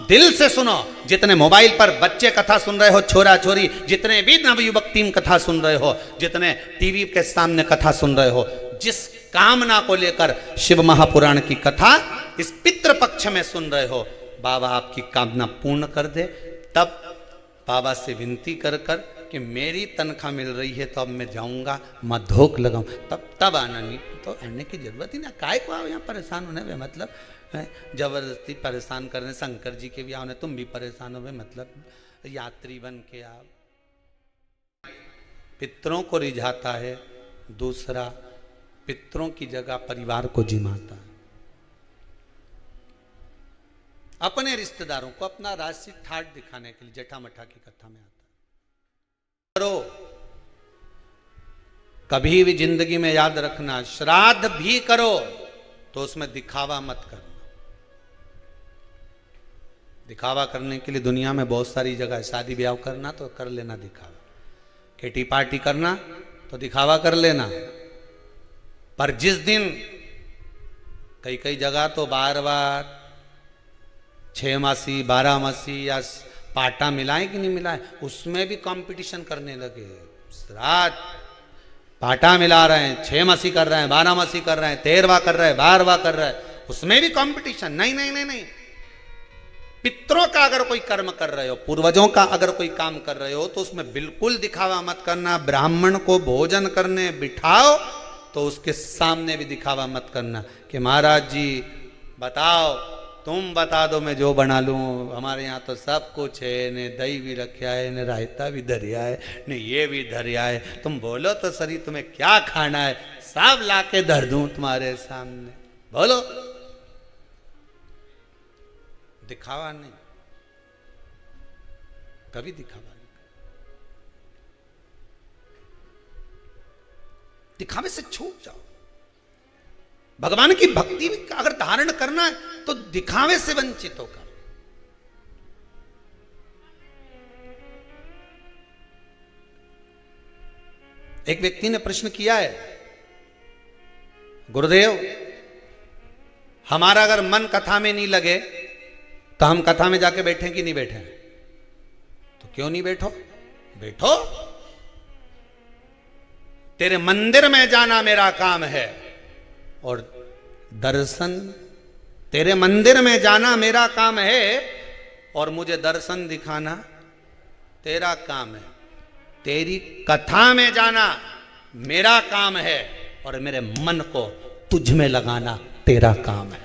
दिल से सुनो। जितने मोबाइल पर बच्चे कथा सुन रहे हो, छोरा छोरी, जितने भी नवयुवक टीम कथा सुन रहे हो, जितने टीवी के सामने कथा सुन रहे हो, जिस कामना को लेकर शिव महापुराण की कथा इस पितृपक्ष में सुन रहे हो, बाबा आपकी कामना पूर्ण कर दे। तब बाबा से विनती कर कर कि मेरी तनख्वाह मिल रही है तो अब मैं जाऊंगा, मैं धोख लगाऊं, तब आना। नहीं तो आने की जरूरत ही ना, काय को आओ यहाँ परेशान होने में, मतलब जबरदस्ती परेशान करने। शंकर जी के भी आओ, तुम भी परेशान हो, मतलब यात्री बन के आओ। पितरों को रिझाता है, दूसरा पितरों की जगह परिवार को जिमाता है। अपने रिश्तेदारों को अपना राशि ठाट दिखाने के लिए जटा मठा की कथा में आता है। करो कभी भी जिंदगी में याद रखना, श्राद्ध भी करो तो उसमें दिखावा मत करना। दिखावा करने के लिए दुनिया में बहुत सारी जगह है। शादी ब्याह करना तो कर लेना दिखावा, किटी पार्टी करना तो दिखावा कर लेना, पर जिस दिन कई कई जगह तो बार बार 6 मासी 12 मासी या पाटा मिलाए कि नहीं मिलाए, उसमें भी कंपटीशन करने लगे। श्राद्ध पाटा मिला रहे हैं, 6 मासी कर रहे हैं, 12 मासी कर रहे हैं, 13वां कर रहे हैं, 12वां कर रहे हैं, उसमें भी कंपटीशन। नहीं नहीं नहीं नहीं, पितरों का अगर कोई कर्म कर रहे हो, पूर्वजों का अगर कोई काम कर रहे हो तो उसमें बिल्कुल दिखावा मत करना। ब्राह्मण को भोजन करने बिठाओ तो उसके सामने भी दिखावा मत करना कि महाराज जी बताओ, तुम बता दो मैं जो बना लूं, हमारे यहाँ तो सब कुछ है, ने दही भी रखा है, ने रायता भी धरिया है, ने ये भी धरिया है, तुम बोलो तो सही तुम्हें क्या खाना है, सब लाके धर दूं तुम्हारे सामने, बोलो। दिखावा नहीं, कभी दिखावा नहीं। दिखावे से छूट जाओ। भगवान की भक्ति अगर धारण करना है तो दिखावे से वंचित होकर। एक व्यक्ति ने प्रश्न किया है, गुरुदेव हमारा अगर मन कथा में नहीं लगे तो हम कथा में जाके बैठे कि नहीं बैठे? तो क्यों नहीं बैठो? बैठो। तेरे मंदिर में जाना मेरा काम है और दर्शन, तेरे मंदिर में जाना मेरा काम है और मुझे दर्शन दिखाना तेरा काम है। तेरी कथा में जाना मेरा काम है और मेरे मन को तुझ में लगाना तेरा काम है।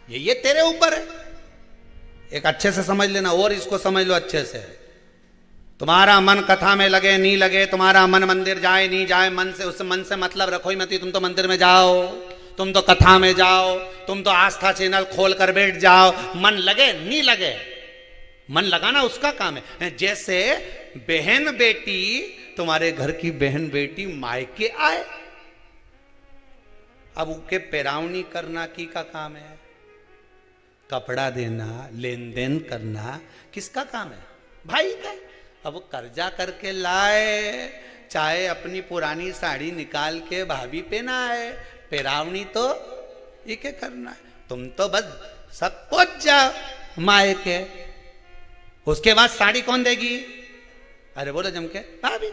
ये तेरे ऊपर है। एक अच्छे से समझ लेना और इसको समझ लो अच्छे से। तुम्हारा मन कथा में लगे नहीं लगे, तुम्हारा मन मंदिर जाए नहीं जाए, मन से उस मन से मतलब रखो ही मत। तुम तो मंदिर में जाओ, तुम तो कथा में जाओ, तुम तो आस्था चैनल खोल कर बैठ जाओ, मन लगे नहीं लगे, मन लगाना उसका काम है। जैसे बहन बेटी, तुम्हारे घर की बहन बेटी मायके आए, अब उनके पैरावनी करना की का काम है? कपड़ा देना, लेन देन करना किसका काम है? भाई का। अब वो कर्जा करके लाए, चाहे अपनी पुरानी साड़ी निकाल के भाभी पहनाए, पैरावनी तो ये क्या करना है? तुम तो बस सब पहुंच जाओ मायके, उसके बाद साड़ी कौन देगी? अरे बोलो जम के, भाभी।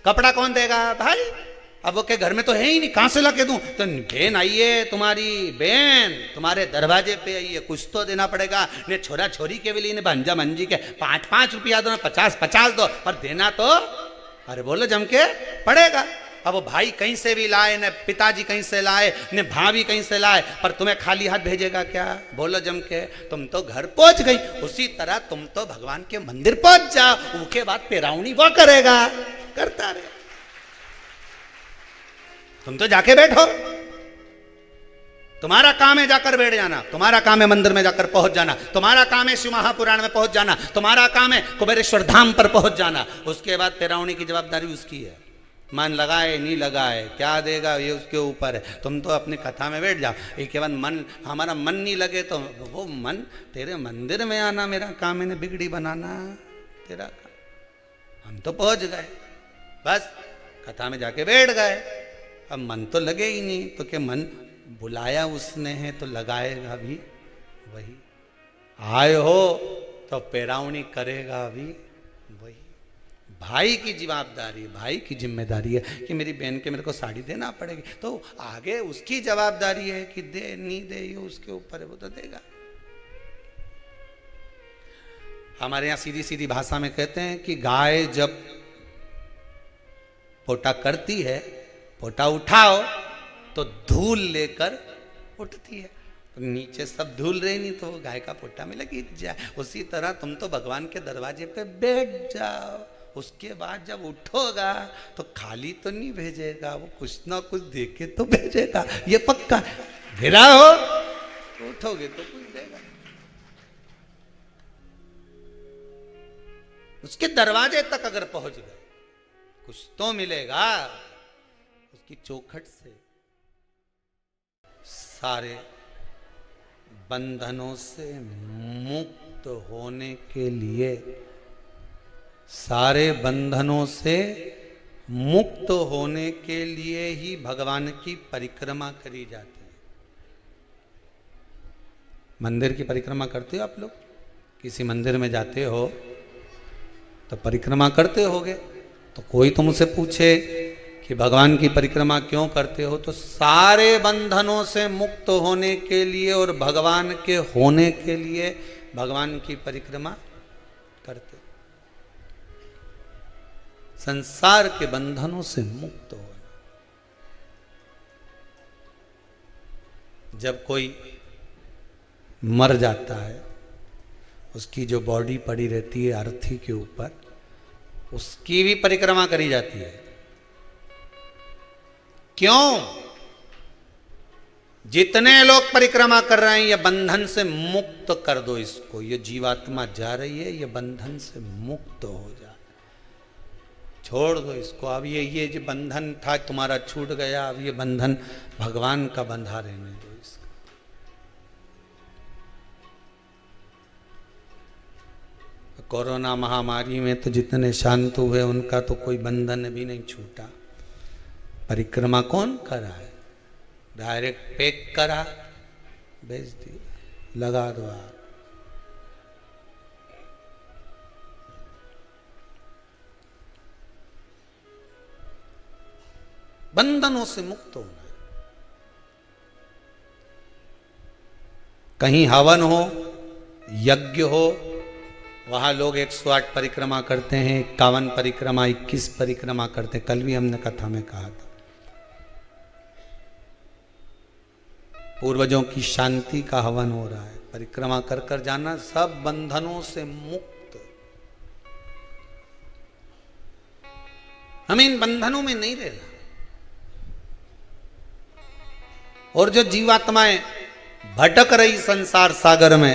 कपड़ा कौन देगा? भाई। अब वो के घर में तो है ही नहीं, कहां से ला के दूं? तो बहन आई है, तुम्हारी बहन तुम्हारे दरवाजे पे आई है, कुछ तो देना पड़ेगा। ने छोरा छोरी के भी लिए, भांजा मंजी के 5-5 रुपया दो, 50-50 दो, पर देना तो अरे बोलो जम के पड़ेगा। अब वो भाई कहीं से भी लाए, न पिताजी कहीं से लाए, न भाभी कहीं से लाए, पर तुम्हें खाली हाथ भेजेगा क्या? बोलो जम के। तुम तो घर पहुंच गई, उसी तरह तुम तो भगवान के मंदिर पहुंच जाओ, उसके बाद पैरावनी वो करेगा, करता रहे। तुम तो जाके बैठो, तुम्हारा काम है जाकर बैठ जाना, तुम्हारा काम है मंदिर में जाकर पहुंच जाना, तुम्हारा काम है शिव महापुराण में पहुंच जाना, तुम्हारा काम है कुबेरेश्वर धाम पर पहुंच जाना। उसके बाद पैरावनी की जवाबदारी उसकी है। मन लगाए नहीं लगाए, क्या देगा ये उसके ऊपर है। तुम तो अपनी कथा में बैठ जाओ। एक बार मन, हमारा मन नहीं लगे तो वो मन तेरे मंदिर में आना मेरा काम है, बिगड़ी बनाना तेरा काम। हम तो पहुंच गए, बस कथा में जाके बैठ गए, अब मन तो लगे ही नहीं, तो क्या मन बुलाया उसने है तो लगाएगा भी वही, आए हो तो पैरावनी करेगा भी वही। भाई की जवाबदारी, भाई की जिम्मेदारी है कि मेरी बहन के मेरे को साड़ी देना पड़ेगी, तो आगे उसकी जवाबदारी है कि दे नहीं दे, ये उसके ऊपर है, वो तो देगा। हमारे यहां सीधी सीधी भाषा में कहते हैं कि गाय जब पोटा करती है, पोटा उठाओ तो धूल लेकर उठती है, तो नीचे सब धूल रही नहीं तो वो गाय का पोटा में लगी जाए। उसी तरह तुम तो भगवान के दरवाजे पे बैठ जाओ, उसके बाद जब उठोगा तो खाली तो नहीं भेजेगा, वो कुछ ना कुछ देके तो भेजेगा, ये पक्का। गिरा हो तो उठोगे तो कुछ देगा। उसके दरवाजे तक अगर पहुंच गए कुछ तो मिलेगा। उसकी चौखट से सारे बंधनों से मुक्त होने के लिए, सारे बंधनों से मुक्त होने के लिए ही भगवान की परिक्रमा करी जाती है। मंदिर की परिक्रमा करते हो आप लोग? किसी मंदिर में जाते हो तो परिक्रमा करते होगे, तो कोई तुमसे पूछे कि भगवान की परिक्रमा क्यों करते हो, तो सारे बंधनों से मुक्त होने के लिए और भगवान के होने के लिए भगवान की परिक्रमा करते। संसार के बंधनों से मुक्त होना। जब कोई मर जाता है, उसकी जो बॉडी पड़ी रहती है अर्थी के ऊपर, उसकी भी परिक्रमा करी जाती है। क्यों? जितने लोग परिक्रमा कर रहे हैं, ये बंधन से मुक्त कर दो इसको, ये जीवात्मा जा रही है, ये बंधन से मुक्त हो जाए, छोड़ दो इसको। अब ये जो बंधन था तुम्हारा छूट गया, अब ये बंधन भगवान का बंधा रहने दो इसका। कोरोना महामारी में तो जितने शांत हुए उनका तो कोई बंधन भी नहीं छूटा। परिक्रमा कौन करा है? डायरेक्ट पैक करा, भेज दी, लगा दो आप। बंधनों से मुक्त होना। कहीं हवन हो, यज्ञ हो, वहां लोग 108 परिक्रमा करते हैं, 51 परिक्रमा, 21 परिक्रमा करते हैं। कल भी हमने कथा में कहा था, पूर्वजों की शांति का हवन हो रहा है। परिक्रमा कर कर जाना, सब बंधनों से मुक्त। हमें इन बंधनों में नहीं रहना। और जो जीवात्माएं भटक रही संसार सागर में,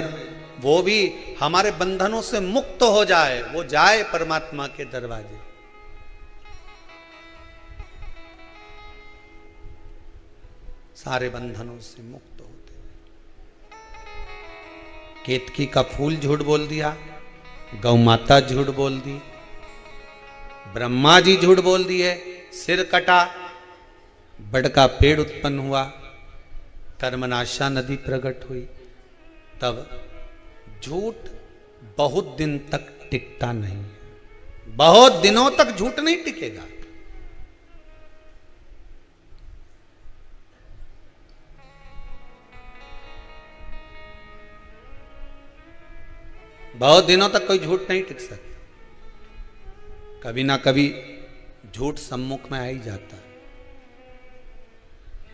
वो भी हमारे बंधनों से मुक्त हो जाए, वो जाए परमात्मा के दरवाजे। सारे बंधनों से मुक्त होते। केतकी का फूल झूठ बोल दिया, गौ माता झूठ बोल दी, ब्रह्मा जी झूठ बोल दिए, सिर कटा, बड़ का पेड़ उत्पन्न हुआ, कर्मनाशा नदी प्रकट हुई। तब झूठ बहुत दिन तक टिकता नहीं, बहुत दिनों तक झूठ नहीं टिकेगा। बहुत दिनों तक कोई झूठ नहीं टिक सकता। कभी ना कभी झूठ सम्मुख में आ ही जाता है।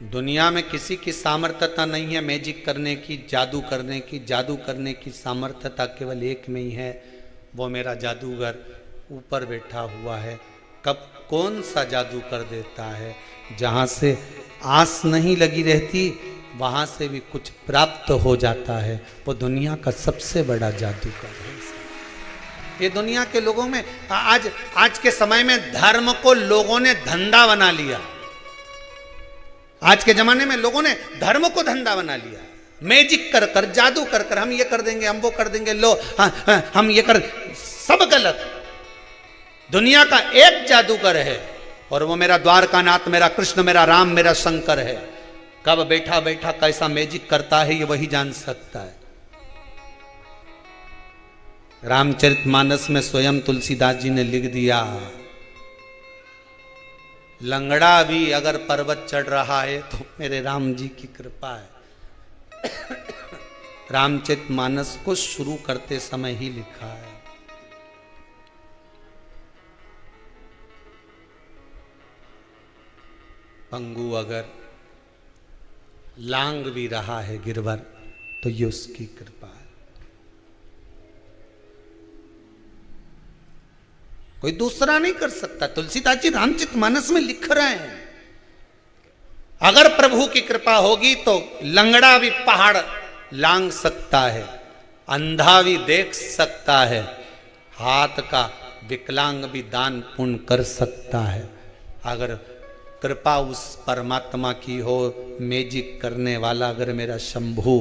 दुनिया में किसी की सामर्थ्यता नहीं है मैजिक करने की, जादू करने की। जादू करने की सामर्थ्यता केवल एक में ही है, वो मेरा जादूगर ऊपर बैठा हुआ है। कब कौन सा जादू कर देता है, जहाँ से आस नहीं लगी रहती वहाँ से भी कुछ प्राप्त हो जाता है, वो दुनिया का सबसे बड़ा जादूगर है। ये दुनिया के लोगों में आज के समय में धर्म को लोगों ने धंधा बना लिया। आज के जमाने में लोगों ने धर्म को धंधा बना लिया। मैजिक कर कर, जादू कर कर, हम ये कर देंगे, हम वो कर देंगे, लो हम ये कर, सब गलत। दुनिया का एक जादूगर है और वो मेरा द्वारकानाथ, मेरा कृष्ण, मेरा राम, मेरा शंकर है। कब बैठा बैठा कैसा मैजिक करता है ये वही जान सकता है। रामचरितमानस में स्वयं तुलसीदास जी ने लिख दिया, लंगड़ा भी अगर पर्वत चढ़ रहा है तो मेरे राम जी की कृपा है। रामचरितमानस को शुरू करते समय ही लिखा है। पंगु अगर लांग भी रहा है गिरवर तो ये उसकी कृपा है, कोई दूसरा नहीं कर सकता। तुलसीदास जी रामचरितमानस में लिख रहे हैं, अगर प्रभु की कृपा होगी तो लंगड़ा भी पहाड़ लांग सकता है, अंधा भी देख सकता है, हाथ का विकलांग भी दान पुण्य कर सकता है। अगर कृपा उस परमात्मा की हो, मैजिक करने वाला अगर मेरा शंभु,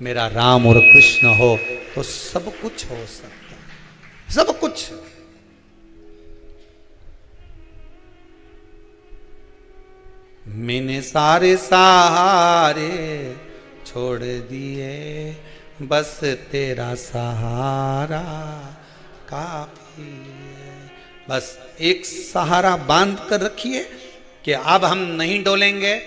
मेरा राम और कृष्ण हो तो सब कुछ हो सकता है, सब कुछ। मैंने सारे सहारे छोड़ दिए, बस तेरा सहारा काफी है। बस एक सहारा बांध कर रखिए कि अब हम नहीं डोलेंगे।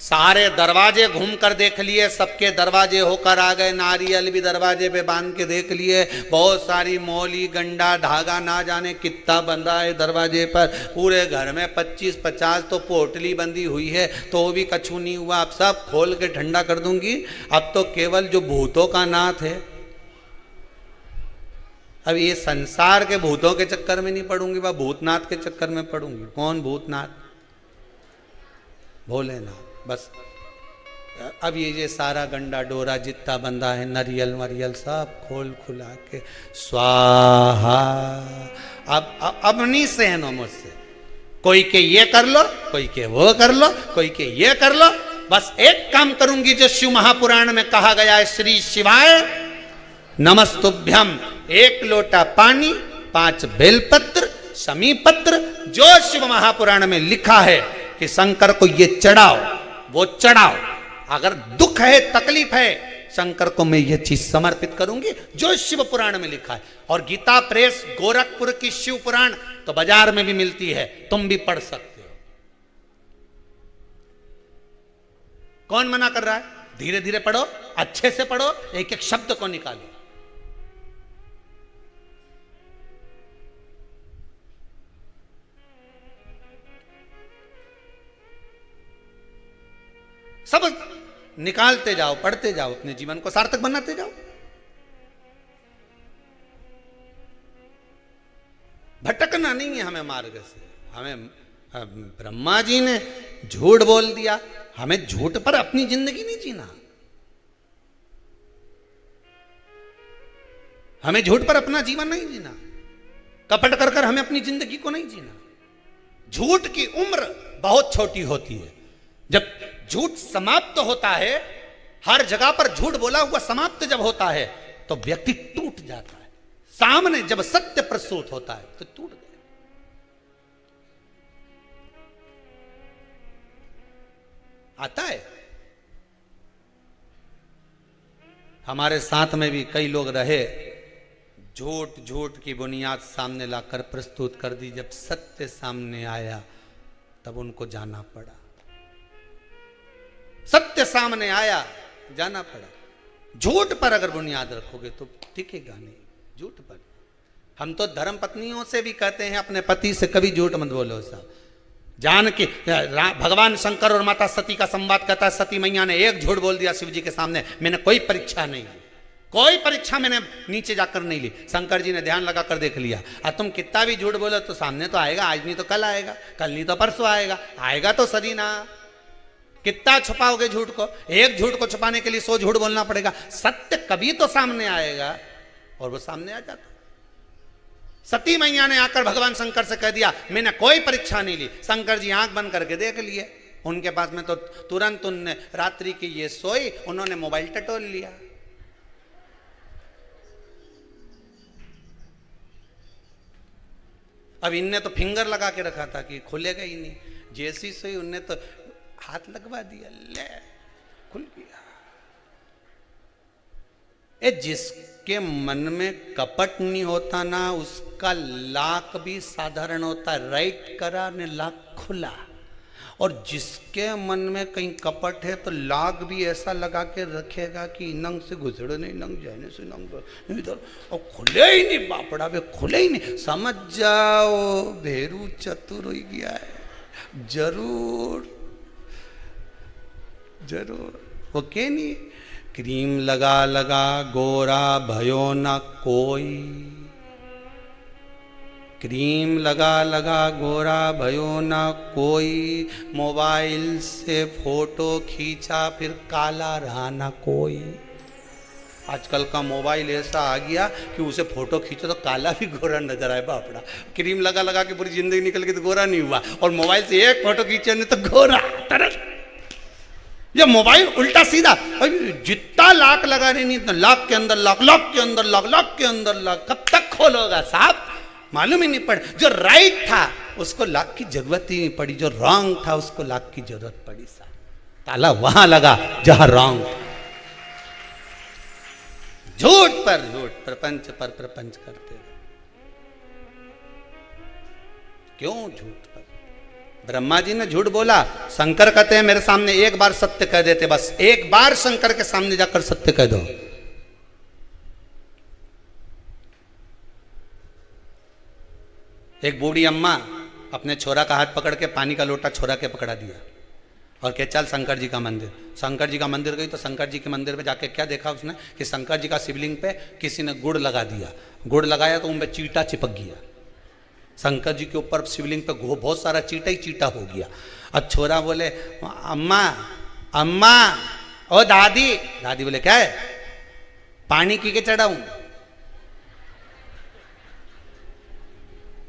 सारे दरवाजे घूम कर देख लिए, सबके दरवाजे होकर आ गए, नारियल भी दरवाजे पे बांध के देख लिए, बहुत सारी मौली गंडा धागा ना जाने कितना बंधा है दरवाजे पर, पूरे घर में 25-50 तो पोटली बंधी हुई है तो भी कछु नहीं हुआ। अब सब खोल के ठंडा कर दूंगी। अब तो केवल जो भूतों का नाथ है, अब ये संसार के भूतों के चक्कर में नहीं पड़ूंगी, वह भूतनाथ के चक्कर में पड़ूंगी। कौन भूतनाथ? भोलेनाथ। बस अब ये सारा गंडा डोरा जितना बंधा है, नरियल मरियल सब खोल खुला के स्वाहा। अब नहीं सहनो मुझसे, कोई के ये कर लो, कोई के वो कर लो, कोई के ये कर लो। बस एक काम करूंगी जो शिव महापुराण में कहा गया है, श्री शिवाय नमस्तुभ्यम। 1 लोटा पानी, 5 बेलपत्र, समीपत्र, जो शिव महापुराण में लिखा है कि शंकर को ये चढ़ाओ, वो चढ़ाओ। अगर दुख है, तकलीफ है, शंकर को मैं ये चीज समर्पित करूंगी जो शिव पुराण में लिखा है। और गीता प्रेस गोरखपुर की शिव पुराण तो बाजार में भी मिलती है, तुम भी पढ़ सकते हो। कौन मना कर रहा है? धीरे धीरे पढ़ो, अच्छे से पढ़ो, एक एक शब्द को निकालो। सब निकालते जाओ, पढ़ते जाओ, अपने जीवन को सार्थक बनाते जाओ। भटकना नहीं है हमें मार्ग से। हमें ब्रह्मा जी ने झूठ बोल दिया, हमें झूठ पर अपनी जिंदगी नहीं जीना। हमें झूठ पर अपना जीवन नहीं जीना, कपट कर कर हमें अपनी जिंदगी को नहीं जीना। झूठ की उम्र बहुत छोटी होती है। जब झूठ समाप्त होता है, हर जगह पर झूठ बोला हुआ समाप्त जब होता है तो व्यक्ति टूट जाता है। सामने जब सत्य प्रस्तुत होता है तो टूट गया। आता है। हमारे साथ में भी कई लोग रहे, झूठ झूठ की बुनियाद सामने लाकर प्रस्तुत कर दी। जब सत्य सामने आया तब उनको जाना पड़ा। सत्य सामने आया, जाना पड़ा। झूठ पर अगर बुनियाद रखोगे तो टिकेगा नहीं। झूठ पर हम तो धर्म पत्नियों से भी कहते हैं, अपने पति से कभी झूठ मत बोलो साहब। जान के भगवान शंकर और माता सती का संवाद कहता है, सती मैया ने एक झूठ बोल दिया शिव जी के सामने, मैंने कोई परीक्षा नहीं ली, कोई परीक्षा मैंने नीचे जाकर नहीं ली। शंकर जी ने ध्यान लगा कर देख लिया। और तुम कितना भी झूठ बोलो तो सामने तो आएगा, आज नहीं तो कल आएगा, कल नहीं तो परसों आएगा, आएगा तो सदी ना। कितना छुपाओगे झूठ को? एक झूठ को छुपाने के लिए 100 झूठ बोलना पड़ेगा। सत्य कभी तो सामने आएगा, और वो सामने आ जाता। सती मैया ने आकर भगवान शंकर से कह दिया, मैंने कोई परीक्षा नहीं ली। शंकर जी आंख बंद करके देख लिए। उनके पास में तो तुरंत उनने रात्रि की ये सोई, उन्होंने मोबाइल टटोल लिया। अब इनने तो फिंगर लगा के रखा था कि खुलेगा ही नहीं। जैसी सोई उनने तो हाथ लगवा दिया, ले खुल गया। ए जिसके मन में कपट नहीं होता ना, उसका लाक भी साधारण होता है, राइट करा ने लाक खुला। और जिसके मन में कहीं कपट है तो लाग भी ऐसा लगा के रखेगा कि नंग से गुजरे नहीं, नंग जाने से नंग इधर, और खुले ही नहीं बापड़ा वे, खुले ही नहीं। समझ जाओ भेरू चतुर हो गया है, जरूर जरूर। ओके नहीं, क्रीम लगा लगा गोरा भयो ना कोई, क्रीम लगा लगा गोरा भयो ना कोई, मोबाइल से फोटो खींचा फिर काला रहा ना कोई। आजकल का मोबाइल ऐसा आ गया कि उसे फोटो खींचो तो काला भी गोरा नजर आए बापड़ा। क्रीम लगा लगा के पूरी जिंदगी निकल गई तो गोरा नहीं हुआ, और मोबाइल से एक फोटो खींचे नहीं तो गोरा तरह। ये मोबाइल उल्टा सीधा, जितना लाख लगा रही नहीं तो लाख के अंदर लाख, लाख के अंदर लाख, लाख के अंदर लाख, कब तक खोलोगा साहब? मालूम ही नहीं पड़ा। जो राइट था उसको लाख की जरूरत ही नहीं पड़ी, जो रॉन्ग था उसको लाख की जरूरत पड़ी। साहब ताला वहां लगा जहां रॉन्ग था। झूठ पर झूठ, प्रपंच पर प्रपंच करते हैं। क्यों झूठ पर? ब्रह्मा जी ने झूठ बोला, शंकर कहते हैं मेरे सामने एक बार सत्य कह देते, बस एक बार शंकर के सामने जाकर सत्य कह दो। एक बूढ़ी अम्मा अपने छोरा का हाथ पकड़ के पानी का लोटा छोरा के पकड़ा दिया और कह चल शंकर जी का मंदिर। शंकर जी का मंदिर गई तो शंकर जी के मंदिर पे जाके क्या देखा उसने कि शंकर जी का शिवलिंग पे किसी ने गुड़ लगा दिया। गुड़ लगाया तो उन पे चींटा चिपक गया। शंकर जी के ऊपर शिवलिंग पे बहुत सारा चींटा ही चींटा हो गया। अब छोरा बोले अम्मा अम्मा ओ दादी। दादी बोले क्या है? पानी की के चढ़ाऊं?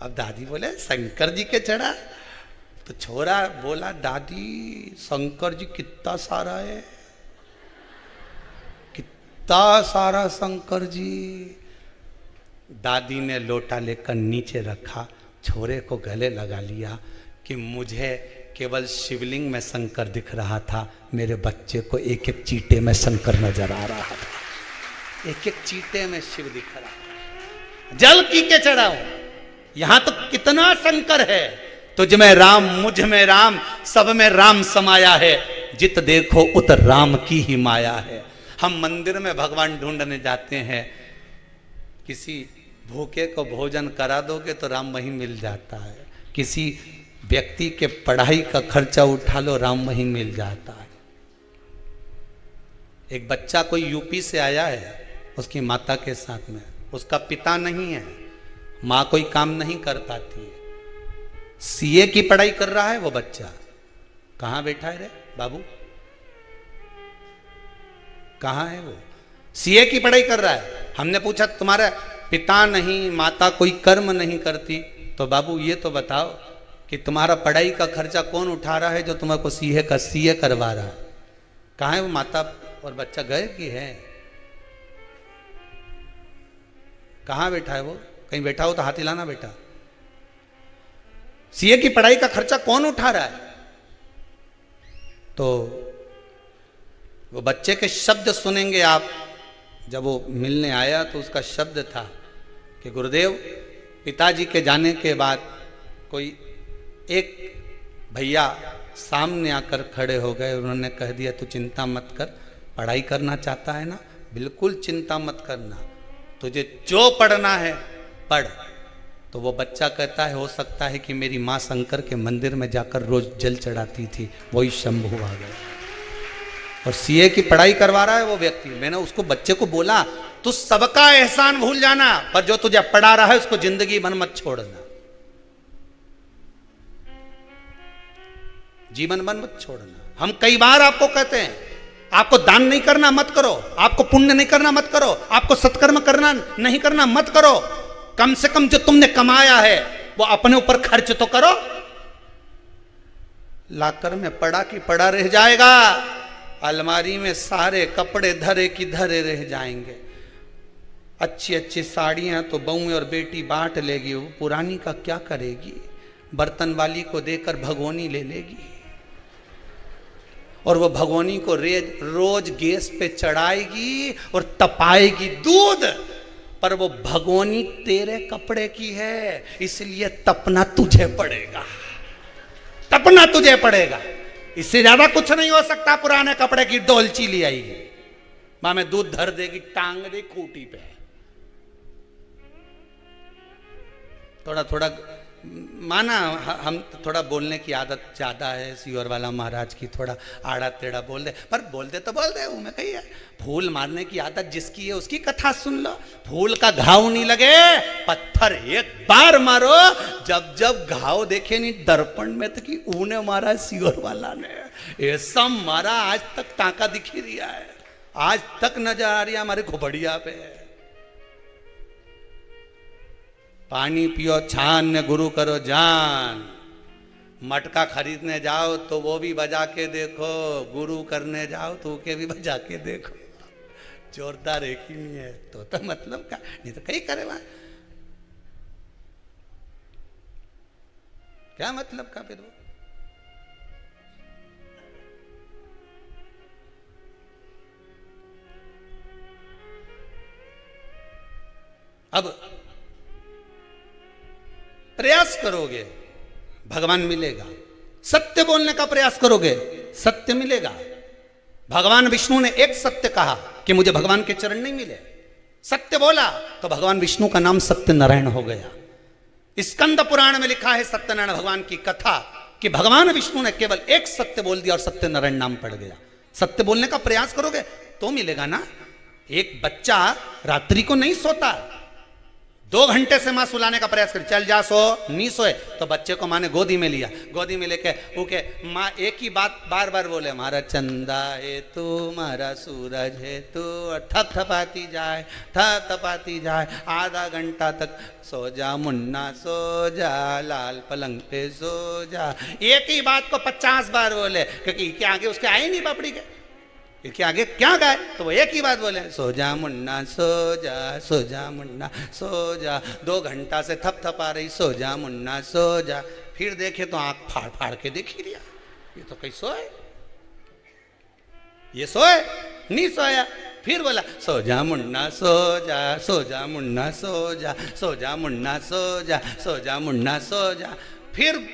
अब दादी बोले शंकर जी के चढ़ा। तो छोरा बोला दादी शंकर जी कितना सारा है, कितना सारा शंकर जी। दादी ने लोटा लेकर नीचे रखा, छोरे को गले लगा लिया कि मुझे केवल शिवलिंग में शंकर दिख रहा था, मेरे बच्चे को एक एक चीटे में शंकर नजर आ रहा था। एक एक चीटे में शिव दिख रहा। जल की के चढ़ाऊं? यहां तो कितना शंकर है। तुझ में राम मुझ में राम, सब में राम समाया है, जित देखो उत राम की ही माया है। हम मंदिर में भगवान ढूंढने जाते हैं, किसी भूखे को भोजन करा दोगे तो राम वहीं मिल जाता है। किसी व्यक्ति के पढ़ाई का खर्चा उठा लो, राम वहीं मिल जाता है। एक बच्चा कोई यूपी से आया है, उसकी माता के साथ में, उसका पिता नहीं है, माँ कोई काम नहीं कर पाती है। सीए की पढ़ाई कर रहा है वो बच्चा। कहां बैठा है रे बाबू? कहां है वो? सीए की पढ़ाई कर रहा है। हमने पूछा तुम्हारा पिता नहीं माता कोई कर्म नहीं करती, तो बाबू ये तो बताओ कि तुम्हारा पढ़ाई का खर्चा कौन उठा रहा है जो तुम्हारे को सीए करवा रहा है? कहां है वो? माता और बच्चा गए कि है? कहां बैठा है वो? कहीं बैठा हो तो हाथ हिलाना बेटा। सीए की पढ़ाई का खर्चा कौन उठा रहा है? तो वो बच्चे के शब्द सुनेंगे आप। जब वो मिलने आया तो उसका शब्द था कि गुरुदेव पिताजी के जाने के बाद कोई एक भैया सामने आकर खड़े हो गए। उन्होंने कह दिया तू चिंता मत कर, पढ़ाई करना चाहता है ना, बिल्कुल चिंता मत करना, तुझे जो पढ़ना है पढ़। तो वो बच्चा कहता है हो सकता है कि मेरी माँ शंकर के मंदिर में जाकर रोज जल चढ़ाती थी, वही शंभू आ गया और सीए की पढ़ाई करवा रहा है वो व्यक्ति। मैंने उसको बच्चे को बोला तू सबका एहसान भूल जाना, पर जो तुझे पढ़ा रहा है उसको जिंदगी भर मत छोड़ना, जीवन भर मत छोड़ना। हम कई बार आपको कहते हैं आपको दान नहीं करना मत करो, आपको पुण्य नहीं करना मत करो, आपको सत्कर्म करना नहीं करना मत करो, कम से कम जो तुमने कमाया है वो अपने ऊपर खर्च तो करो। लाकर में पड़ा कि पड़ा रह जाएगा, अलमारी में सारे कपड़े धरे की धरे रह जाएंगे। अच्छी अच्छी साड़ियां तो बहू और बेटी बांट लेगी, वो पुरानी का क्या करेगी? बर्तन वाली को देकर भगोनी ले लेगी। और वो भगोनी को रोज गैस पे चढ़ाएगी और तपाएगी दूध, पर वो भगोनी तेरे कपड़े की है, इसलिए तपना तुझे पड़ेगा, तपना तुझे पड़ेगा। इससे ज्यादा कुछ नहीं हो सकता। पुराने कपड़े की डोलची ले आएगी, मां में दूध धर देगी, टांग दे खूंटी पे। थोड़ा थोड़ा माना हम थोड़ा बोलने की आदत ज्यादा है, सियोर वाला महाराज की, थोड़ा आड़ा टेढ़ा बोल दे, पर बोल दे तो बोल दे, मैं कही है। फूल मारने की आदत जिसकी है उसकी कथा सुन लो। फूल का घाव नहीं लगे, पत्थर एक बार मारो, जब जब घाव देखे नहीं दर्पण में तो कि ऊने मारा सियोर वाला ने, ऐसा मारा आज तक टाका दिखी रिया है, आज तक नजर आ रही है हमारे घुबड़िया पे। पानी पियो छान ने गुरु करो जान। मटका खरीदने जाओ तो वो भी बजा के देखो, गुरु करने जाओ तो के भी बजा के देखो। जोरदार एक ही नहीं है तो मतलब का नहीं तो कहीं करे वहां क्या मतलब का फिर वो। अब प्रयास करोगे भगवान मिलेगा, सत्य बोलने का प्रयास करोगे सत्य मिलेगा। भगवान विष्णु ने एक सत्य कहा कि मुझे भगवान के चरण नहीं मिले, सत्य बोला तो भगवान विष्णु का नाम सत्यनारायण हो गया। स्कंद पुराण में लिखा है सत्यनारायण भगवान की कथा कि भगवान विष्णु ने केवल एक सत्य बोल दिया और सत्यनारायण नाम पड़ गया। सत्य बोलने का प्रयास करोगे तो मिलेगा ना। एक बच्चा रात्रि को नहीं सोता, 2 घंटे से मां सुलाने का प्रयास करी, चल जा सो, नहीं सोए तो बच्चे को मां ने गोदी में लिया, गोदी में लेके ओके मां एक ही बात बार बार बोले, हमारा चंदा है तू, हमारा सूरज है तू, ठप ठपाती जाए, ठप ठपाती जाए, आधा घंटा तक सो जा मुन्ना सो जा, लाल पलंग पे सो जा। एक ही बात को 50 बार बोले, क्योंकि क्या आगे उसके आए नहीं पापड़ी के, इसके आगे क्या गाए, तो वो एक ही बात बोले, सो जा मुन्ना सो जा, सो जा मुन्ना सो जा। 2 घंटा से थप थप आ रही, सो जा मुन्ना सो जा। फिर देखे तो आंख फाड़ फाड़ के देख ही लिया, ये तो कहीं सोए, ये सोए नहीं सोया। फिर बोला सो जा मुन्ना सो जा, सो जा मुन्ना सो जा, सो जा मुन्ना सो जा, सो जा मुन्ना सो जा। फिर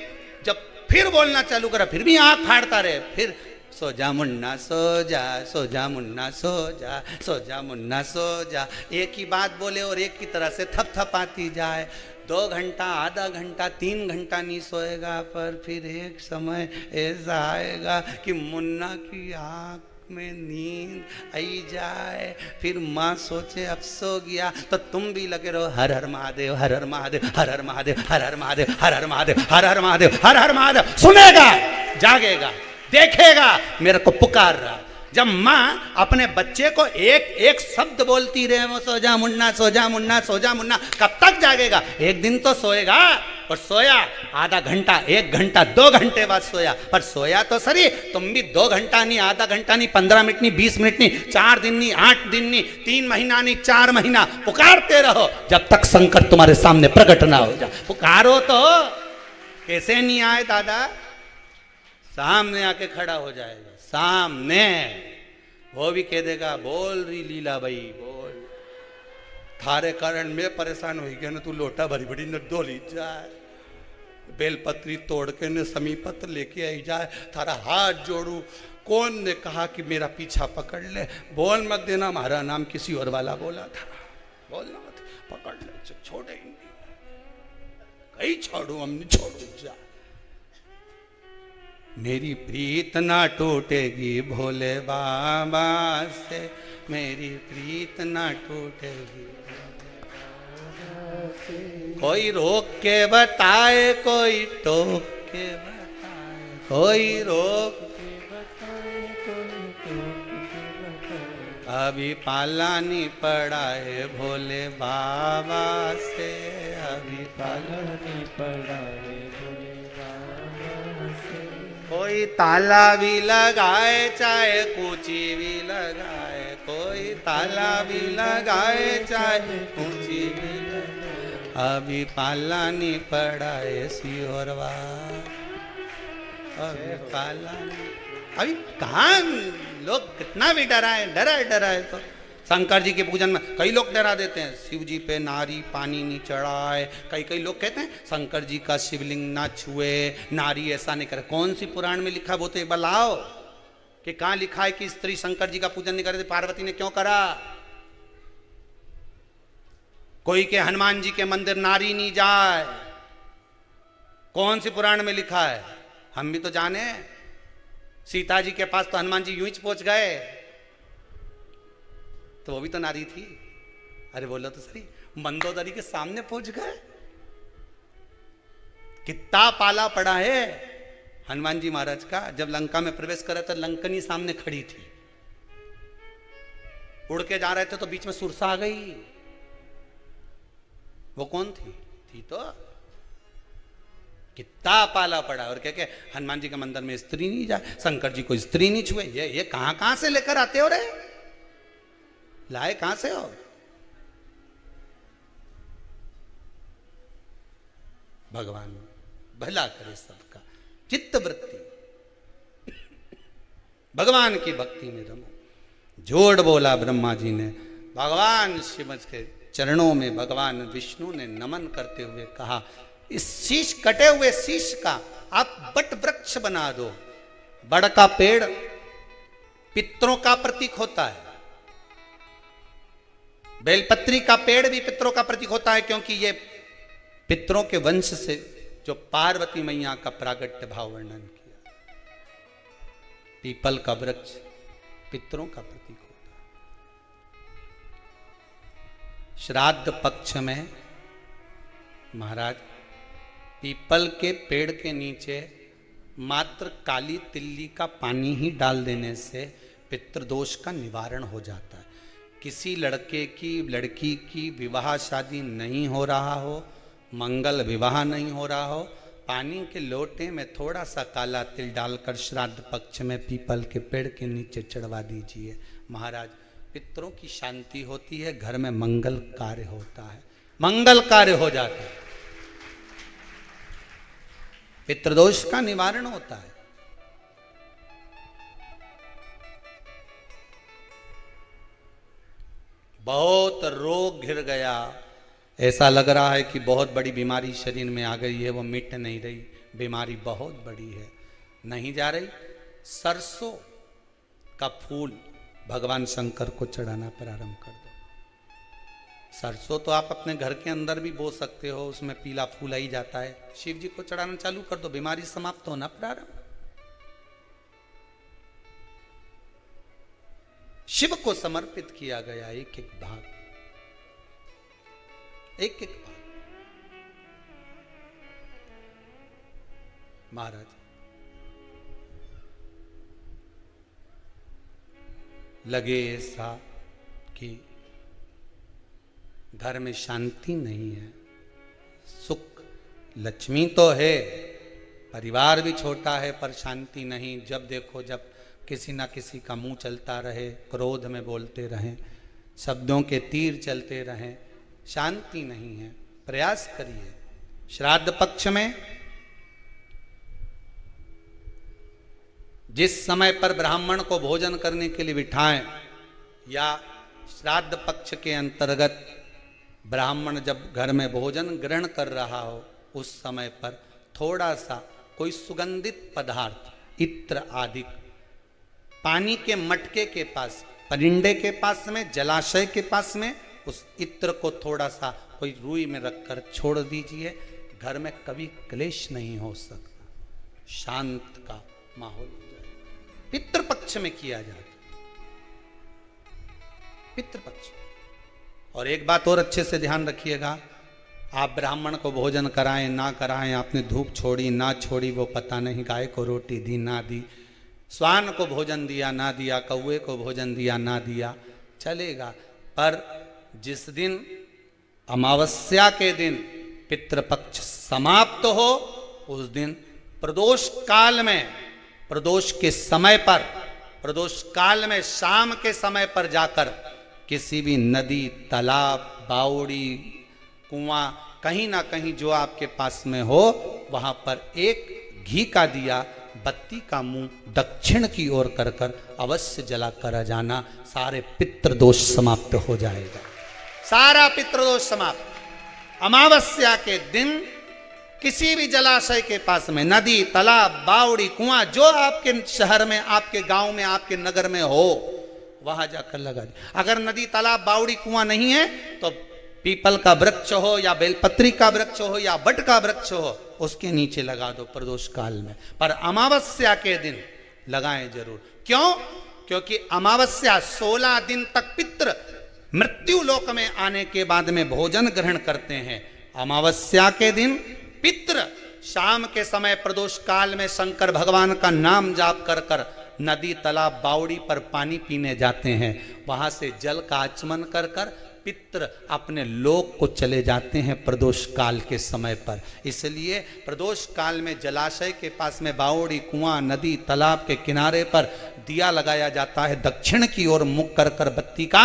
जब फिर बोलना चालू करा फिर भी आंख फाड़ता रहे, फिर सो जा मुन्ना सो जा, सो जा मुन्ना सो जा, सो जा मुन्ना सो जा। एक ही बात बोले और एक ही तरह से थप थप आती जाए। 2 घंटा, आधा घंटा, 3 घंटा नहीं सोएगा, पर फिर एक समय ऐसा आएगा कि मुन्ना की आँख में नींद आई जाए। फिर माँ सोचे अब सो गया, तो तुम भी लगे रहो हर हर महादेव, हर हर महादेव, हर हर महादेव, हर हर महादेव, हर हर महादेव, हर हर महादेव, हर हर महादेव। सुनेगा, जागेगा, देखेगा मेरे को पुकार रहा। जब माँ अपने बच्चे को एक एक शब्द बोलती रहे, वो सो जा मुन्ना, सो जा मुन्ना, सो जा मुन्ना, कब तक जागेगा? एक दिन तो सोएगा, और सोया आधा घंटा, 1 घंटा, 2 घंटे बाद सोया, पर सोया तो सही, तुम भी 2 घंटा नहीं, आधा घंटा नहीं, 15 मिनट नहीं, 20 मिनट नहीं, 4 दिन नहीं, 8 दिन नहीं, 3 महीना नहीं, 4 महीना पुकारते रहो जब तक संकट तुम्हारे सामने प्रकट ना हो जाए। पुकारो तो कैसे नहीं आए दादा, सामने आके खड़ा हो जाएगा, सामने वो भी कह देगा बोल रही लीला भाई बोल, थारे कारण मैं परेशान हो गया ना, तू लोटा भरी भरी न डोली जाए, बेलपत्री तोड़ के न समीपत लेके आई जाए, थारा हाथ जोड़ू। कौन ने कहा कि मेरा पीछा पकड़ ले? बोल मत देना हमारा नाम किसी और वाला बोला था, बोलना मत, पकड़ ले, छोड़े ही नहीं, कहीं छोड़ू हम नहीं छोड़ू जा। मेरी प्रीत ना टूटेगी भोले बाबा से, मेरी प्रीत ना टूटेगी। कोई रोक के बताए, कोई टोक के बताए, कोई रोक के बताए, कोई टोक के बताए। अभी पाला नहीं पड़ा है भोले बाबा से, अभी पाला नहीं पड़ा है भोले बाबा से। कोई ताला भी लगाए, चाहे कूची भी लगाए, कोई ताला भी लगाए, चाहे कूची भी लगाए। अभी पाला नहीं पड़ा है सियोरवा, अभी पाला नहीं, अभी कहाँ लोग कितना भी डरा है तो शंकर जी के पूजन में कई लोग डरा देते हैं, शिव जी पे नारी पानी नहीं चढ़ाए। कई लोग कहते हैं शंकर जी का शिवलिंग ना छुए, नारी ऐसा नहीं करे। कौन सी पुराण में लिखा, वो तो एक बार लाओ कि कहां लिखा है कि स्त्री शंकर जी का पूजन नहीं करे, पार्वती ने क्यों करा? कोई के हनुमान जी के मंदिर नारी नहीं जाए, कौन सी पुराण में लिखा है? हम भी तो जाने, सीता जी के पास तो हनुमान जी यूं ही पहुंच गए, तो वो भी तो नारी थी। अरे बोलो तो सही, मंदोदरी के सामने पहुंच गए। कितना पाला पड़ा है हनुमान जी महाराज का। जब लंका में प्रवेश करे तो लंकनी सामने खड़ी थी, उड़ के जा रहे थे तो बीच में सुरसा आ गई। वो कौन थी तो कितना पाला पड़ा। और क्या हनुमान जी के मंदिर में स्त्री नहीं जाए, शंकर जी को स्त्री नहीं छुए। ये कहां से लेकर आते हो रे, लाए कहां से हो? भगवान भला करे सबका, चित्त वृत्ति भगवान की भक्ति में रमो। जोड़ बोला ब्रह्मा जी ने, भगवान शिव के चरणों में भगवान विष्णु ने नमन करते हुए कहा, इस शीश, कटे हुए शीश का आप बट वृक्ष बना दो। बड़ का पेड़ पितरों का प्रतीक होता है, बेलपत्री का पेड़ भी पितरों का प्रतीक होता है, क्योंकि ये पितरों के वंश से जो पार्वती मैया का प्रागट्य भाव वर्णन किया। पीपल का वृक्ष पितरों का प्रतीक होता है। श्राद्ध पक्ष में महाराज पीपल के पेड़ के नीचे मात्र काली तिल्ली का पानी ही डाल देने से पितृदोष का निवारण हो जाता है। किसी लड़के की लड़की की विवाह शादी नहीं हो रहा हो, मंगल विवाह नहीं हो रहा हो, पानी के लोटे में थोड़ा सा काला तिल डालकर श्राद्ध पक्ष में पीपल के पेड़ के नीचे चढ़वा दीजिए। महाराज पितरों की शांति होती है, घर में मंगल कार्य होता है, मंगल कार्य हो जाता है, पितृदोष का निवारण होता है। बहुत रोग घिर गया, ऐसा लग रहा है कि बहुत बड़ी बीमारी शरीर में आ गई है, वो मिट नहीं रही, बीमारी बहुत बड़ी है, नहीं जा रही। सरसों का फूल भगवान शंकर को चढ़ाना प्रारंभ कर दो। सरसों तो आप अपने घर के अंदर भी बो सकते हो, उसमें पीला फूल आ ही जाता है। शिव जी को चढ़ाना चालू कर दो, बीमारी समाप्त होना प्रारंभ। शिव को समर्पित किया गया एक एक भाग, एक एक भाग। महाराज लगे ऐसा कि घर में शांति नहीं है, सुख लक्ष्मी तो है, परिवार भी छोटा है पर शांति नहीं। जब देखो जब किसी ना किसी का मुंह चलता रहे, क्रोध में बोलते रहें, शब्दों के तीर चलते रहें, शांति नहीं है। प्रयास करिए श्राद्ध पक्ष में जिस समय पर ब्राह्मण को भोजन करने के लिए बिठाएं, या श्राद्ध पक्ष के अंतर्गत ब्राह्मण जब घर में भोजन ग्रहण कर रहा हो, उस समय पर थोड़ा सा कोई सुगंधित पदार्थ, इत्र आदि, पानी के मटके के पास, परिंडे के पास में, जलाशय के पास में, उस इत्र को थोड़ा सा कोई रुई में रखकर छोड़ दीजिए। घर में कभी क्लेश नहीं हो सकता, शांत का माहौल हो जाए। पितृपक्ष में किया जाता, पितृपक्ष। और एक बात और अच्छे से ध्यान रखिएगा, आप ब्राह्मण को भोजन कराएं ना कराएं, आपने धूप छोड़ी ना छोड़ी वो पता नहीं, गाय को रोटी दी ना दी, स्वान को भोजन दिया ना दिया, कौवे को भोजन दिया ना दिया, चलेगा। पर जिस दिन अमावस्या के दिन पितृपक्ष समाप्त हो, उस दिन प्रदोष काल में, प्रदोष के समय पर, प्रदोष काल में शाम के समय पर जाकर किसी भी नदी, तालाब, बावड़ी, कुआं, कहीं ना कहीं जो आपके पास में हो, वहां पर एक घी का दिया बत्ती का मुंह दक्षिण की ओर कर कर अवश्य जला कर जाना, सारे पितृदोष समाप्त हो जाएगा, सारा पितृदोष समाप्त। अमावस्या के दिन किसी भी जलाशय के पास में, नदी, तालाब, बावड़ी, कुआं, जो आपके शहर में, आपके गांव में, आपके नगर में हो, वहां जाकर लगा दे। अगर नदी, तालाब, बावड़ी, कुआं नहीं है तो पीपल का वृक्ष हो या बेलपत्री का वृक्ष हो या बट का वृक्ष हो, उसके नीचे लगा दो प्रदोष काल में। पर अमावस्या के दिन लगाएं जरूर। क्यों? क्योंकि अमावस्या 16 दिन तक पितृ मृत्यु लोक में आने के बाद में भोजन ग्रहण करते हैं। अमावस्या के दिन पितृ शाम के समय प्रदोष काल में शंकर भगवान का नाम जाप कर कर नदी, तालाब, बावड़ी पर पानी पीने जाते हैं। वहां से जल का आचमन कर कर पितृ अपने लोक को चले जाते हैं प्रदोष काल के समय पर। इसलिए प्रदोष काल में जलाशय के पास में, बावड़ी, कुआं, नदी, तालाब के किनारे पर दिया लगाया जाता है दक्षिण की ओर मुख कर कर बत्ती का,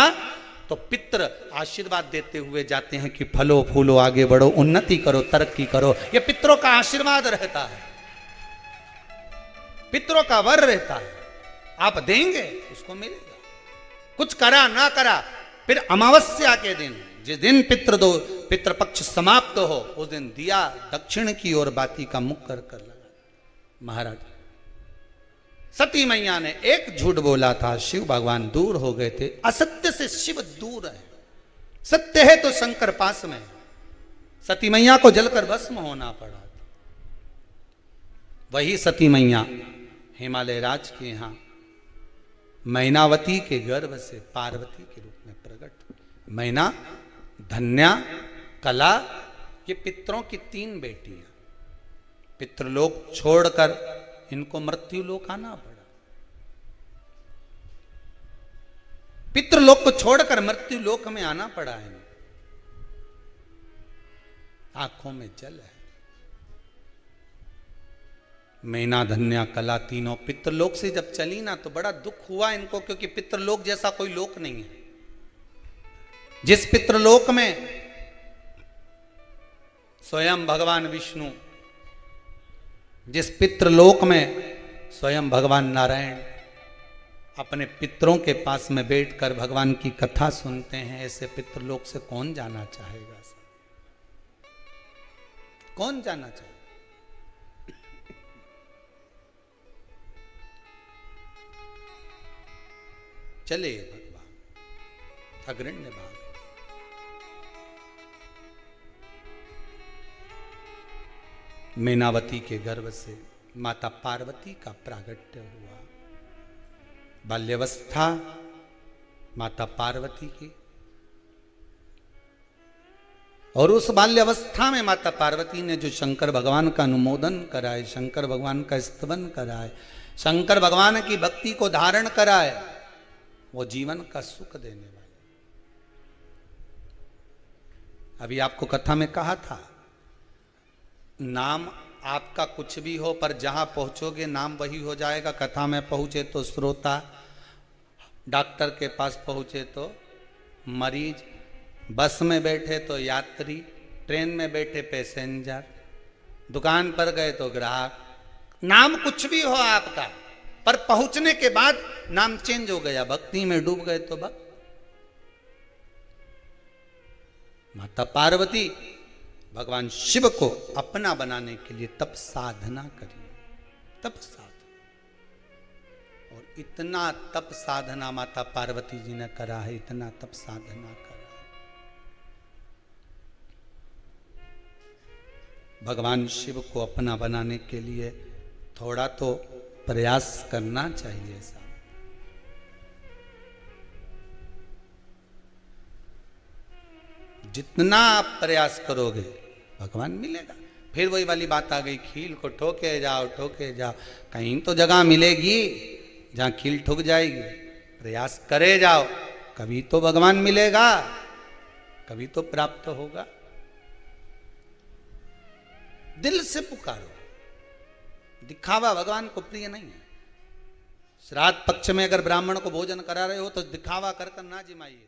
तो पितृ आशीर्वाद देते हुए जाते हैं कि फलो फूलो, आगे बढ़ो, उन्नति करो, तरक्की करो। यह पितरों का आशीर्वाद रहता है, पितरों का वर रहता है। आप देंगे उसको मिलेगा, कुछ करा ना करा। फिर अमावस्या के दिन, जिस दिन पितृपक्ष समाप्त हो, उस दिन दिया दक्षिण की ओर बाती का मुख कर कर लगा। महाराज सती मैया ने एक झूठ बोला था, शिव भगवान दूर हो गए थे। असत्य से शिव दूर है, सत्य है तो शंकर पास में। सती मैया को जलकर भस्म होना पड़ा। वही सती मैया हिमालय राज के यहां मैनावती के गर्भ से पार्वती के रूप में प्रकट। मैना, धन्या, कला, ये पितरों की 3 बेटियां। पितृलोक छोड़कर इनको मृत्यु लोक आना पड़ा। पितृलोक को छोड़कर मृत्यु लोक में आना पड़ा है। आंखों में जल है। मैना, धन्या, कला तीनों पितृलोक से जब चली ना तो बड़ा दुख हुआ इनको, क्योंकि पितृलोक जैसा कोई लोक नहीं है। जिस पितृलोक में स्वयं भगवान विष्णु, जिस पितृलोक में स्वयं भगवान नारायण अपने पितरों के पास में बैठकर भगवान की कथा सुनते हैं, ऐसे पितृलोक से कौन जाना चाहेगा? कौन जाना चाहेगा? चले भगवान अग्रण्य भाग। मैनावती के गर्भ से माता पार्वती का प्रागट्य हुआ। बाल्यावस्था माता पार्वती की, और उस बाल्यावस्था में माता पार्वती ने जो शंकर भगवान का अनुमोदन कराए, शंकर भगवान का स्तवन कराए, शंकर भगवान की भक्ति को धारण कराए, वो जीवन का सुख देने वाले। अभी आपको कथा में कहा था, नाम आपका कुछ भी हो पर जहां पहुंचोगे नाम वही हो जाएगा। कथा में पहुंचे तो श्रोता, डॉक्टर के पास पहुंचे तो मरीज, बस में बैठे तो यात्री, ट्रेन में बैठे पैसेंजर, दुकान पर गए तो ग्राहक। नाम कुछ भी हो आपका, पर पहुंचने के बाद नाम चेंज हो गया, भक्ति में डूब गए तो भक्त। माता पार्वती भगवान शिव को अपना बनाने के लिए तप साधना करी, तप साधना। और इतना तप साधना माता पार्वती जी ने करा है, इतना तप साधना करा है। भगवान शिव को अपना बनाने के लिए थोड़ा तो प्रयास करना चाहिए साहब। जितना आप प्रयास करोगे भगवान मिलेगा। फिर वही वाली बात आ गई, खील को ठोके जाओ, ठोके जाओ, कहीं तो जगह मिलेगी जहां खील ठुक जाएगी। प्रयास करे जाओ, कभी तो भगवान मिलेगा, कभी तो प्राप्त होगा। दिल से पुकारो। दिखावा भगवान को प्रिय नहीं है। श्राद्ध पक्ष में अगर ब्राह्मण को भोजन करा रहे हो तो दिखावा कर कर ना जिमाइए।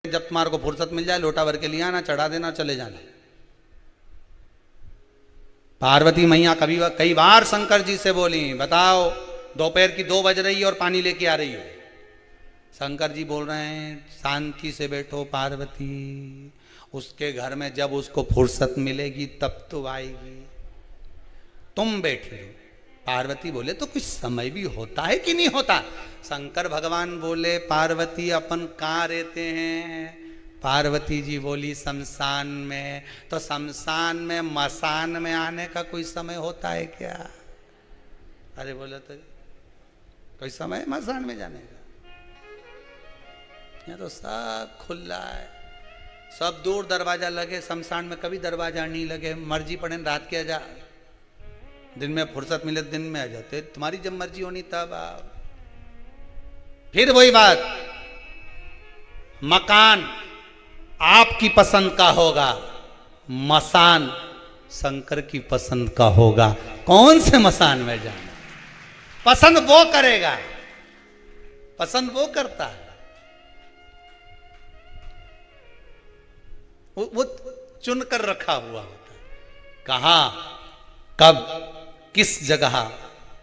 जब तुम्हारे को फुर्सत मिल जाए लोटा भर के लिया ना, चढ़ा देना, चले जाना। पार्वती मैया कई बार शंकर जी से बोली, बताओ दोपहर की 2 बज रही है और पानी लेके आ रही है। शंकर जी बोल रहे हैं शांति से बैठो पार्वती, उसके घर में जब उसको फुर्सत मिलेगी तब तो आएगी, तुम बैठी रहो। पार्वती बोले तो कुछ समय भी होता है कि नहीं होता? शंकर भगवान बोले पार्वती अपन कहाँ रहते हैं? पार्वती जी बोली शमशान में। तो शमशान में मसान में आने का कोई समय होता है क्या? अरे बोले तो कोई समय है मसान में जाने का? यहाँ तो सब खुला है, सब दूर दरवाजा लगे, शमशान में कभी दरवाजा नहीं लगे। मर्जी पड़े रात के आ जा, दिन में फुर्सत मिले दिन में आ जाते, तुम्हारी जब मर्जी होनी तब आओ। फिर वही बात, मकान आपकी पसंद का होगा, मसान शंकर की पसंद का होगा। कौन से मसान में जाना पसंद वो करेगा, पसंद वो करता है, वो चुन कर रखा हुआ होता है। कहां कब किस जगह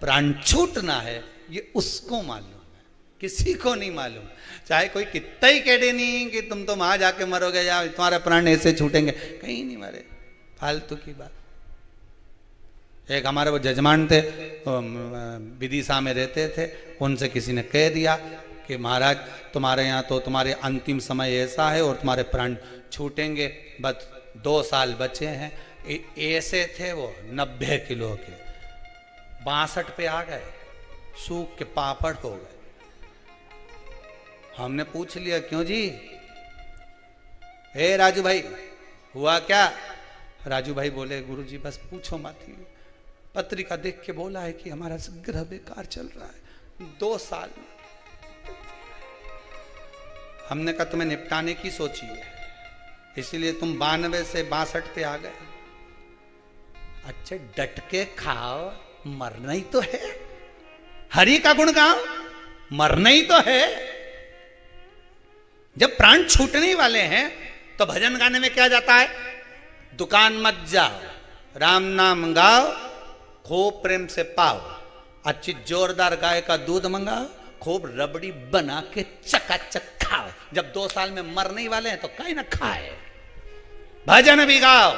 प्राण छूटना है ये उसको मालूम है, किसी को नहीं मालूम। चाहे कोई कितना ही कह दे नहीं कि तुम तो वहां जाके मरोगे या तुम्हारे प्राण ऐसे छूटेंगे, कहीं नहीं मरे, फालतू की बात। एक हमारे वो जजमान थे, विदिशा में रहते थे, उनसे किसी ने कह दिया कि महाराज तुम्हारे यहाँ तो तुम्हारे अंतिम समय ऐसा है और तुम्हारे प्राण छूटेंगे, बस 2 साल बचे हैं। ऐसे थे वो 90 किलो के, 62 पे आ गए, सूख के पापड़ हो गए। हमने पूछ लिया क्यों जी? हे राजू भाई हुआ क्या? राजू भाई बोले गुरुजी बस पूछो मत, ही पत्रिका देख के बोला है कि हमारा ग्रह बेकार चल रहा है 2 साल में। हमने कहा तुम्हें निपटाने की सोची है, इसीलिए तुम 92 से 62 पे आ गए। अच्छा डट के खाओ, मरना ही तो है, हरि का गुण गाओ, मरना ही तो है। जब प्राण छूटने वाले हैं तो भजन गाने में क्या जाता है? दुकान मत जाओ, राम नाम गाओ, खूब प्रेम से पाओ, अच्छी जोरदार गाय का दूध मंगाओ, खूब रबड़ी बना के चकाचक खाओ। जब 2 साल में मरने ही वाले हैं तो कहीं ना खाए। भजन भी गाओ,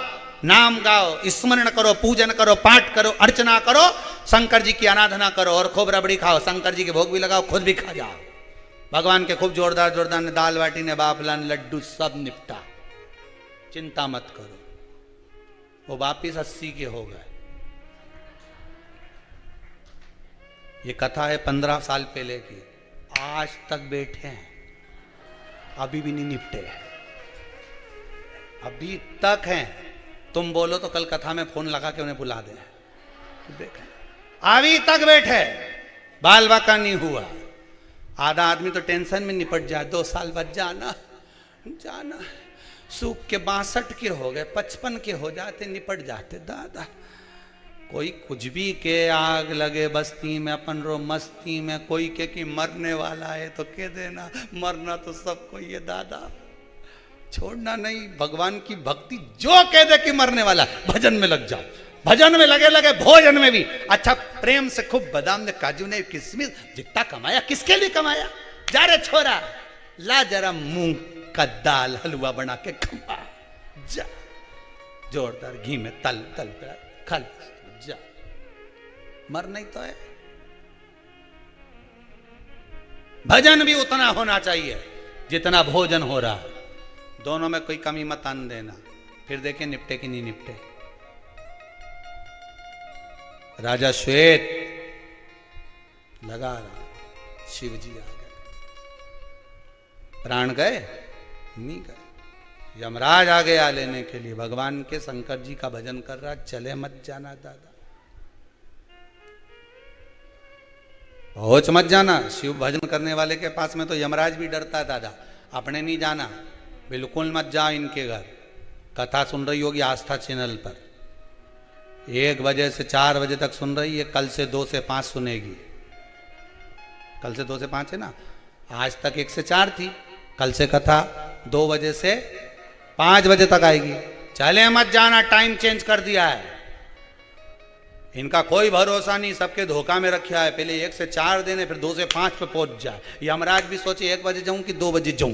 नाम गाओ, स्मरण करो, पूजन करो, पाठ करो, अर्चना करो, शंकर जी की आराधना करो और खूब रबड़ी खाओ, शंकर जी के भोग भी लगाओ, खुद भी खा जाओ। भगवान के खूब जोरदार जोरदार ने दाल बाटी ने बाफलान लड्डू सब निपटा, चिंता मत करो। वो वापिस 80 के हो गए। ये कथा है 15 साल पहले की, आज तक बैठे हैं, अभी भी नहीं निपटे हैं, अभी तक हैं। तुम बोलो तो कल कथा में फोन लगा के उन्हें बुला दे, देख अभी तक बैठे, बाल बाका नहीं हुआ। आधा आदमी तो टेंशन में निपट जाए, 2 साल बाद जाना जाना, सूख के 62 के हो गए, 55 के हो जाते, निपट जाते। दादा कोई कुछ भी के आग लगे बस्ती में, अपन रो मस्ती में, कोई के कि मरने वाला है तो कह देना, मरना तो सबको ये दादा, छोड़ना नहीं। भगवान की भक्ति जो कह दे कि मरने वाला, भजन में लग जाओ, भजन में लगे लगे, भोजन में भी अच्छा प्रेम से खूब बादाम ने, काजू ने, किशमिश, जितना कमाया किसके लिए कमाया? जा रे छोरा, ला जरा मूंग का दाल हलवा बना के खा, जा जोरदार घी में तल तल कर खा, जा, मर नहीं तो है। भजन भी उतना होना चाहिए जितना भोजन हो रहा है, दोनों में कोई कमी मत आन देना, फिर देखें निपटे कि नहीं निपटे। राजा श्वेत लगा रहा, शिव जी आ गए, प्राण गए नहीं गए, यमराज आ गया लेने के लिए। भगवान के शंकर जी का भजन कर रहा, चले मत जाना दादा, पहुंच मत जाना। शिव भजन करने वाले के पास में तो यमराज भी डरता है दादा, अपने नहीं जाना, बिल्कुल मत जाओ इनके घर। कथा सुन रही होगी आस्था चैनल पर, 1 बजे से 4 बजे तक सुन रही है, कल से 2 से 5 सुनेगी। कल से 2 से 5 है ना, आज तक 1 से 4 थी, कल से कथा 2 बजे से 5 बजे तक आएगी। चले मत जाना, टाइम चेंज कर दिया है, इनका कोई भरोसा नहीं, सबके धोखा में रखा है। पहले 1 से 4 देने, फिर 2 से 5 पे पहुंच जाए। यमराज भी सोचे 1 बजे जाऊं कि 2 बजे जाऊं।